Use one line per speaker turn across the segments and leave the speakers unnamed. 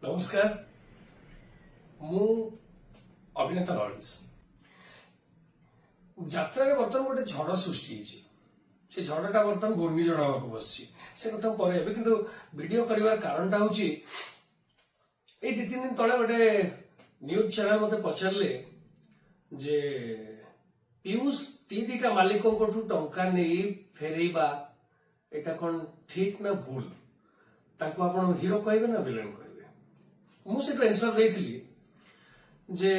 नमस्कार मु अभिनेता लॉरेंस यात्रा बर्तमान गोटे झड़ सृष्टि से झड़टा बर्तमान घूर्णिझड़ हाँ बस से कथा पर कि भिड कर कारण हूँ ये 2-3 दिन तले गोटे न्यूज चैनल मत पचारे जे पीयूष दीटा मालिकों टंका नहीं फेरवा यहाँ कौन ठीक ना भूल ताको आपण हीरो कहबे ना विलेन कहबे मुझे आंसर देती जे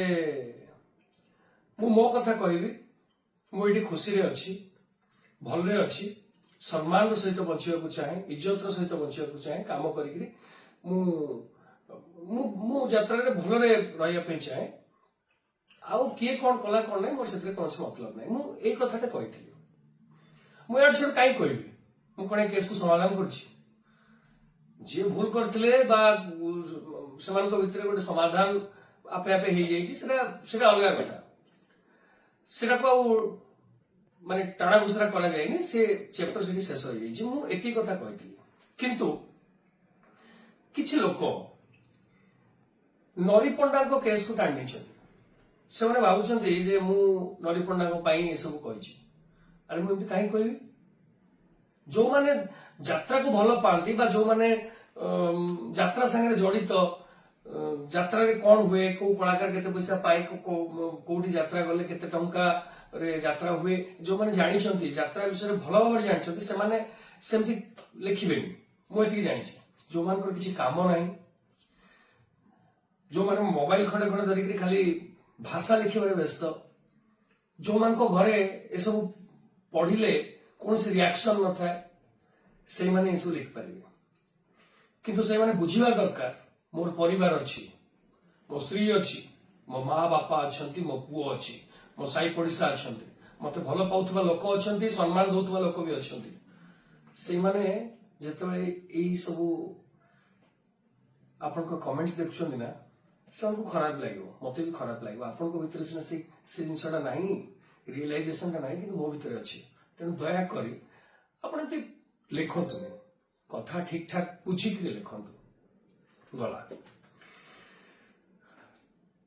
मो कथा कहबी मुझे खुशी रे अच्छी भलरे अच्छी सम्मान सहित बंचा चाहे इज्जत सहित बंचा चाहे कम करी यात्रा भलरे रही चाहे आउ किए कौन कला कौन ना मोर से कौन मतलब ना मुझे कथा कही मुझे कहीं कहबी मुझे केस को समाधान कर जी भूल करते गोटे समाधान आपे आपे अलग कथा से माने टाणा घुसरा करा जाए से चैप्टर से शेष हो जाए मुझे कथा कही किंतु किछि लोक नरी पंडा केस को टाणी से भावुंट जे मु नरी पंडा ये सब कही अरे मुझे कहीं कहबी जो माने यात्रा को भल पाती जो माने यात्रा संगे जड़ित यात्रा रे कौन हुए को कलाकार केते पैसा पाए कोठी यात्रा गले केते टंका रे यात्रा हुए जो माने जानि छंती यात्रा विषय भल भाव जानि छंती से माने सेमती लिखिबेनी मु एति जानि छी जो मान को किछि काम नाही जो माने मोबाइल खंडे खंडे धरिक खाली भाषा लिखिबारे व्यस्त जो मान को घरे ए सब पढ़िले कौन से रिएक्शन न था से माने इसु लिख पारिबे किंतु से माने बुझिबा दरकार मोर परिवार अछि मो स्त्री अछि मो माँ बापा अछंती मो पुओ अछि मो साई पड़िसा अछंती मते भलो पाउथबा लोक अछंती सम्मान दोथबा लोक भी अछंती से माने जेतबे एई सब आपन को कमेंट्स देखछंती ना सबको खराब लागो मते भी खराब लागो आपन को भीतर से जिनसटा नाही रियलाइजेशन का नाही किंतु मो भीतर अछि तेणु दया करी आपण लिखतु कथा ठीक ठाक बुझिक लिखतु गला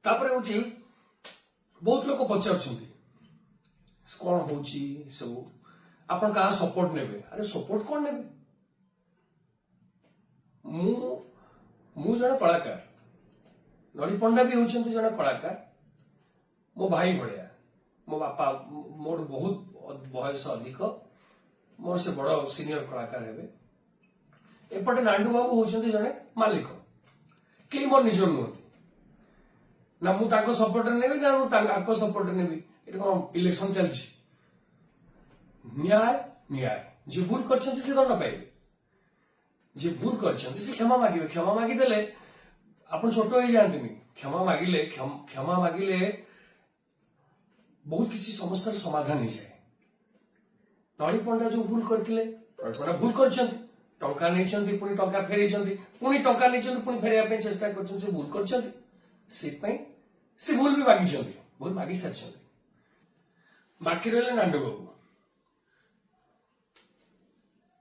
तापरे होची बहुत लोग पचार कौन हो सब आपण कहा सपोर्ट नेबे अरे सपोर्ट कौन नेबे मु जने कलाकार नरी पंडा भी होचंती जने कलाकार मो भाई भड़िया मो बापा मोर बहुत बयस अधिक मोर से बड़ सीनियर कलाकार हेबे एपटे नांडू बाबू होचंती जने मालिक के मोर निज नुहति ना मु ताको सपोर्ट नेबी ना मु ताको सपोर्ट नेबी एटा कोन इलेक्शन चलछि न्याय न्याय जे भूल करछंती से दंड पाइबे जे भूल करछंती से क्षमा मागी देले आपण छोट हो जानतिनी क्षमा मागिले बहुत किसी समस्या समाधान हो जाए नरी पंडा जो भूल करथिले नरी पंडा भूल करछंती टंका नहीं पुणी टंका फेरई पुणी टंका नहीं पुणी फेर चेष्टा कर भूल कर भूल भी मागी भूल मागी सारी बाकी रहे नांडू बाबू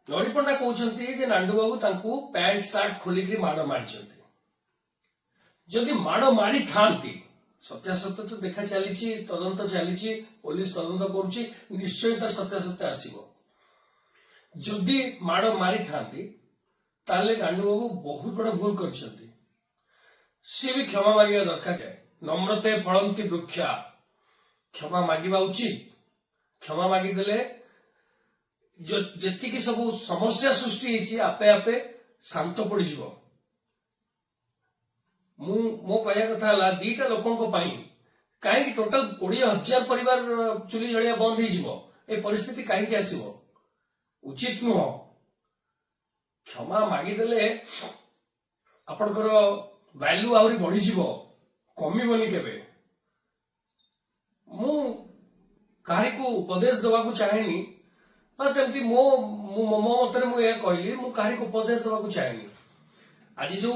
नरी पंडा कहते नांडू बाबू तांकू पैंट सार्ट खोलिक माड़ मारी जदि माड़ मारी थांती सत्यासत्य तो देखा चली तदंत चली पुलिस तदंत करुच्ची निश्चय तार सत्यासत्य आसो जदि माड़ मारी थांती ताले नांडू बाबू बहुत बड़ा भूल करछंती सी भी क्षमा मांगिबा दरकार है नम्रते फलंती वृक्षा क्षमा मांगिबा उचित क्षमा मांगी देले जेतिकी सब समस्या सृष्टि होती आपे आपे शांत पड़ जिवो मो कहया कथा हला दीटा लोकंको पई काहे टोटल 20,000 परिवार चुली जलिया बंद हो ए परिस्थिति काहे आसीबो उचित नुह क्षमा मागिदेले आपणकर वैल्यू आहरी बढ़ी कमिबनी केबे मु काहे को उपदेश देवा को चाहेनी बस एमती मो मतरे मु ये कहली मु काहे को उपदेश देवा को चाहेनी आज जो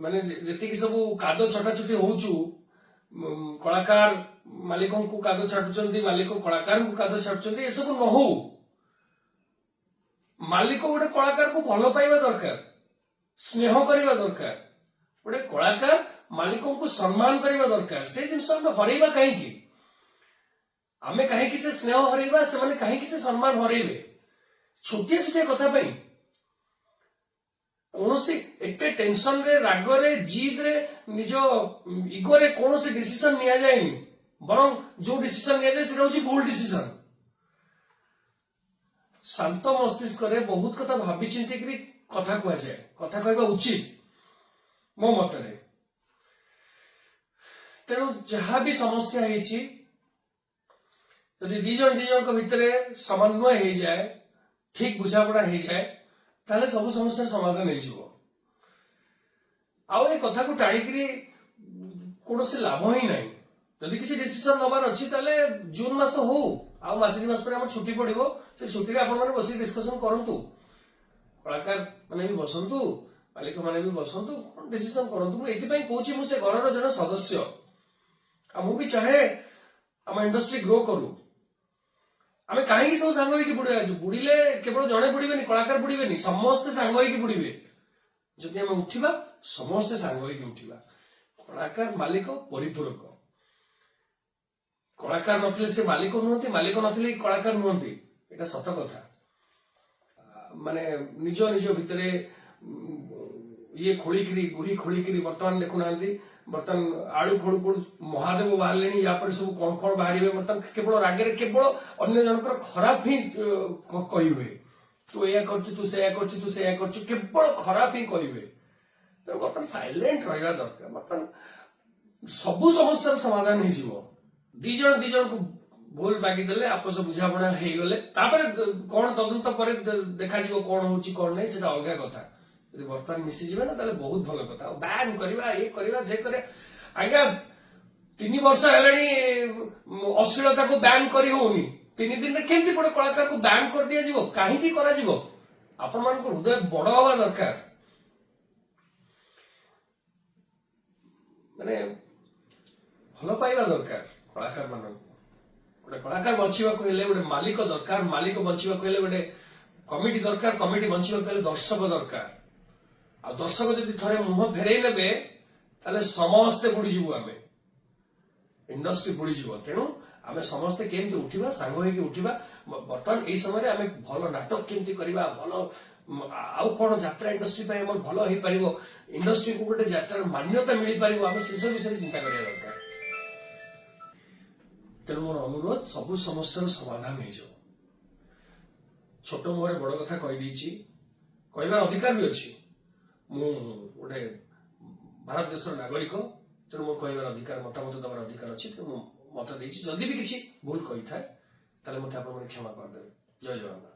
माने जेतिकी सब कादो छटाछुटी होचु कलाकार मालिकों को कादो छाटुचंती मालिक कलाकार को कादो छाटुचंती ए सब न हो मालिक गोटे कलाकार को भल पाइबा दरकार स्नेह करवा दरकार गोटे कलाकार मालिकों को सम्मान करने दरकार से जिन हरइबा कहीं आमे कहीं से स्नेह हरइबा से माने कहीं से सम्मान हरइबे छोटिया छोटिया कथा पाई कौन से एते टेंशन रे राग रे जिद रे निज इगो रे कौन से डिसीजन निया जाएनी बरं जो डिसीजन निया जाए सेटा होची भूल डिसीजन शांत मस्तिष्क रे बहुत कथा भाबी चिंती करी कथा कुआ जाए कथा कहबा उचित मो मत रे तेणु जहाँ भी समस्या है यदि दी जन को भितर समन्वय हो जाए ठीक बुझापड़ा हो जाए ताले सब समस्या समाधान हो आउ कथा को टाणिकी कौन से लाभ ही ना जदि किसी डिसीजन नबार अच्छी ताले जून मास हो आउ मास दी मास पर हम छुट्टी पड़ो से छुट्टी आपण मैंने बस डिस्कसन करंतु कलाकार मैंने भी बसंतु मालिक मैंने भी बसंतु डिसीजन करंतु मु एथि पई कहूची मु से घरर जन सदस्य आ मु भी चाहे आम इंडस्ट्री ग्रो करू आमे कहीं सब सांग होइकी बुड़े बुड़िले केवल जड़े बुड़े कलाकार बुड़े समस्ते सांग होइकी बुड़े जदि आम उठा समस्ते सांग होइकी उठा कलाकार मालिक परिपूरक कलाकार नथिले से मालिक नुहति मालिक नथिले कलाकार नुहति एटा सत कथा माने निज निज भितरे ये खोलिकी गुही खोलिकी बर्तमान देखुना बर्तमान आलू खोलू खोलू महादेव बाहर या पर सब कौन कौन बाहर बर्तमान केवल रागे केवल अन्य जनकर खराब ही कहे तू या तू से तू से केवल खराब ही कहे तेणु बर्तमान साइलेंट रहा दरकार बर्तमान सबू समस्या समाधान हो दी जन को भूल मागिदेले आपस बुझापणा हो गले कौन तदंत पर देखा कौन हो कौन नहीं से अलग कथा यदि बर्तमान मिसीजे ना बहुत भल कथा बैन करवा ये करवा से करे आज्ञा 3 वर्ष है अश्लीलता को बैन कर होनी 3 दिन में केमती गोटे कलाकार को बैन कर दि जाव कहीं आपण मान हृदय बड़ हवा दरकार माने भल पाइबा दरकार कलाकार मान गोटे कलाकार बचिबा गोटे मालिक दरकार मालिक बचिबा गोटे कमिटी दरकार कमिटी बचिबा दर्शक दरकार आ दर्शक जदि थरे मुह फेरई नेबे ताले समस्ते बुड़ीजु आम इंडस्ट्री बुड़ीजु तेणु आम समस्ते केमती उठा सांग होइकी उठा बर्तमान यही समय आम भल नाटक केमती करवा भल आउ कौन यात्रा इंडस्ट्री भल हो पार इंडस्ट्री को गोटे यात्रा मान्यता मिल पार आम से विषय चिंता करा दरकार तेणु मोर अनुरोध सबु समस्या समाधान हो छोट मुहर बड़ कथा कहीदे कहबार अधिकार भी अच्छी मु गोटे भारत देश नागरिक तेणु मोर कहबार अधिकार मतामत देवार अधिकार अच्छी तेणु मत देछि जदि भी किसी भूल कही थाए ताले मते आपण क्षमा करदेवे जय जगन्नाथ।